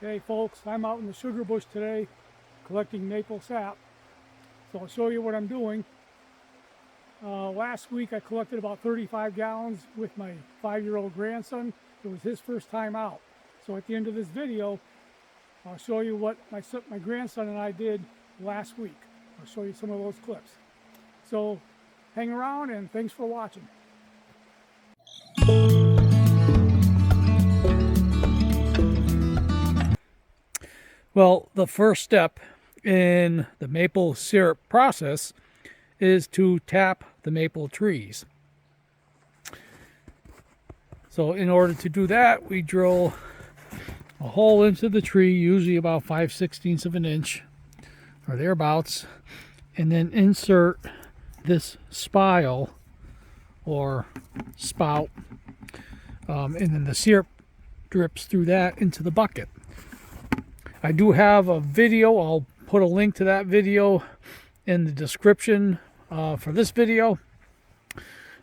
Hey folks, I'm out in the sugar bush today collecting maple sap. So I'll show you what I'm doing. Last week I collected about 35 gallons with my 5-year-old grandson. It was his first time out. So at the end of this video, I'll show you what my grandson and I did last week. I'll show you some of those clips. So hang around and thanks for watching. Well, the first step in the maple syrup process is to tap the maple trees. So in order to do that, we drill a hole into the tree, usually about 5/16 of an inch or thereabouts, and then insert this spile or spout, and then the syrup drips through that into the bucket. I do have a video. I'll put a link to that video in the description for this video.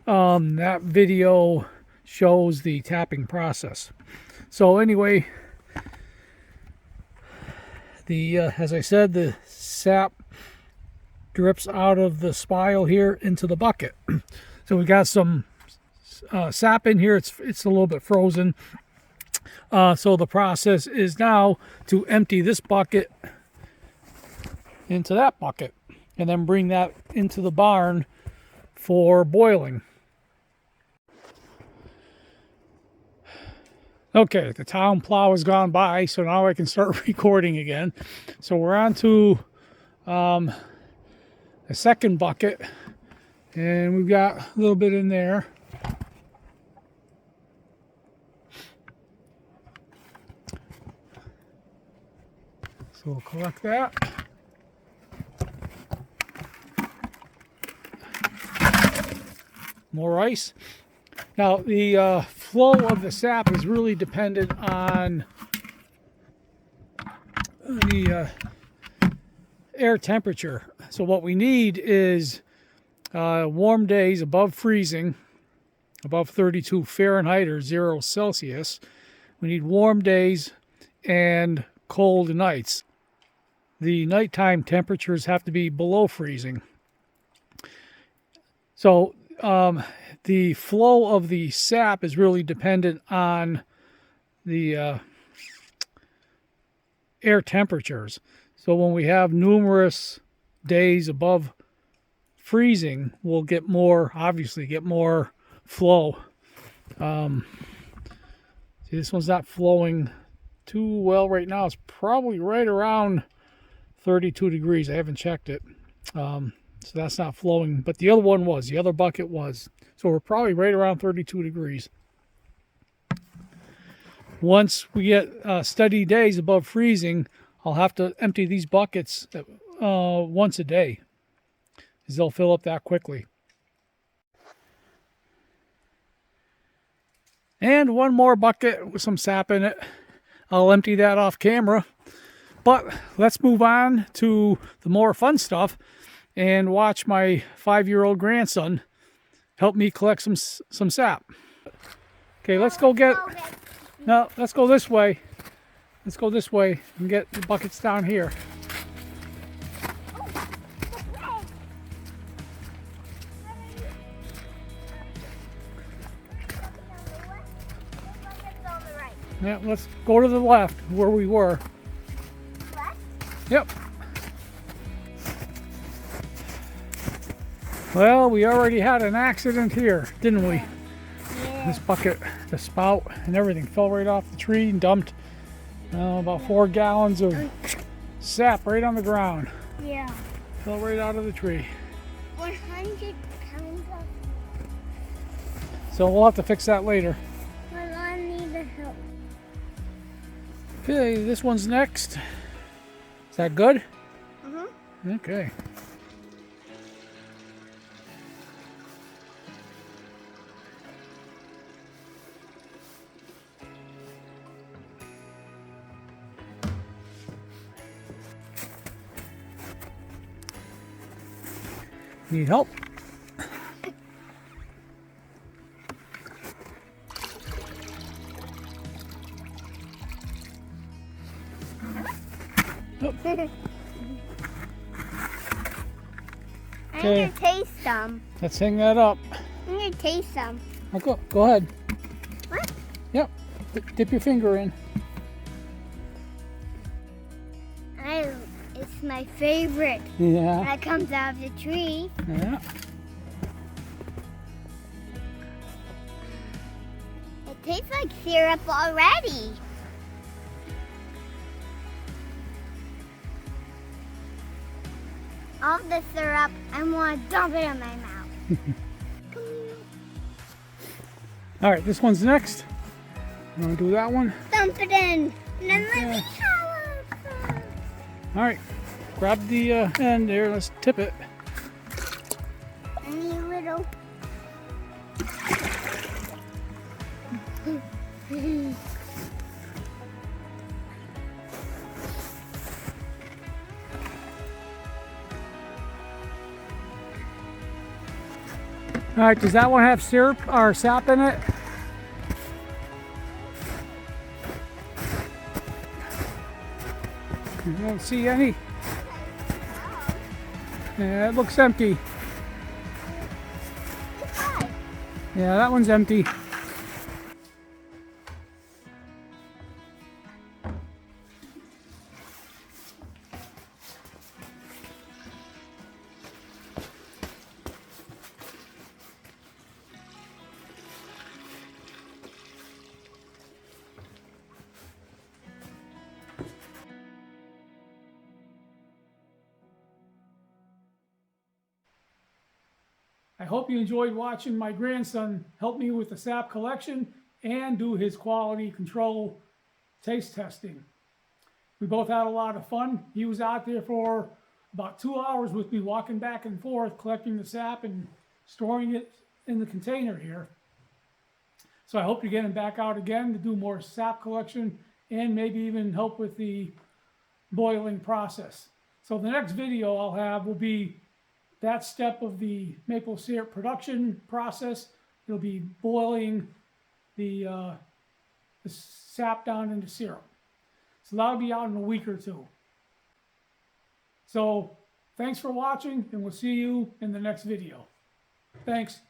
That video shows the tapping process. So anyway, as I said, the sap drips out of the spile here into the bucket. So we got some sap in here. It's a little bit frozen. So the process is now to empty this bucket into that bucket and then bring that into the barn for boiling. Okay, the town plow has gone by, so now I can start recording again. So we're on to the second bucket, and we've got a little bit in there. So we'll collect that. More ice. Now the flow of the sap is really dependent on the air temperature. So what we need is warm days above freezing, above 32 Fahrenheit or 0 Celsius. We need warm days and cold nights. The nighttime temperatures have to be below freezing. So the flow of the sap is really dependent on the air temperatures. So when we have numerous days above freezing, we'll obviously get more flow. See, this one's not flowing too well right now. It's probably right around 32 degrees. I haven't checked it. So that's not flowing, but the other one was. The other bucket was. So we're probably right around 32 degrees. Once we get steady days above freezing, I'll have to empty these buckets once a day, because they'll fill up that quickly. And one more bucket with some sap in it. I'll empty that off camera. But let's move on to the more fun stuff and watch my 5-year-old grandson help me collect some sap. Okay, let's go get... No, let's go this way. Let's go this way and get the buckets down here. Yeah, let's go to the left where we were. Left? Yep. Well, we already had an accident here, didn't we? Yeah. This bucket, the spout and everything fell right off the tree and dumped about 4 gallons of sap right on the ground. Yeah. Fell right out of the tree. 100 pounds of... So we'll have to fix that later. Well, I need the help. Okay, this one's next. Is that good? Mm-hmm. Okay. Need help? Oh, I'm Okay. gonna taste some. let's hang that up. I'm gonna taste some. Oh, go ahead. What? Yep. Dip your finger in. It's my favorite. Yeah. That comes out of the tree. Yeah. It tastes like syrup already. All the syrup, I want to dump it in my mouth. Come here. All right, this one's next. You want to do that one? Dump it in. And then let me Okay. try it. All right. Grab the end there. Let's tip it. I need a little. All right. Does that one have syrup or sap in it? I don't see any. Yeah, it looks empty. Try. Yeah, that one's empty. I hope you enjoyed watching my grandson help me with the sap collection and do his quality control taste testing. We both had a lot of fun. He was out there for about 2 hours with me, walking back and forth, collecting the sap and storing it in the container here. So I hope to get him back out again to do more sap collection and maybe even help with the boiling process. So the next video I'll have will be that step of the maple syrup production process. It'll be boiling the sap down into syrup. So that'll be out in a week or two. So thanks for watching, and we'll see you in the next video. Thanks.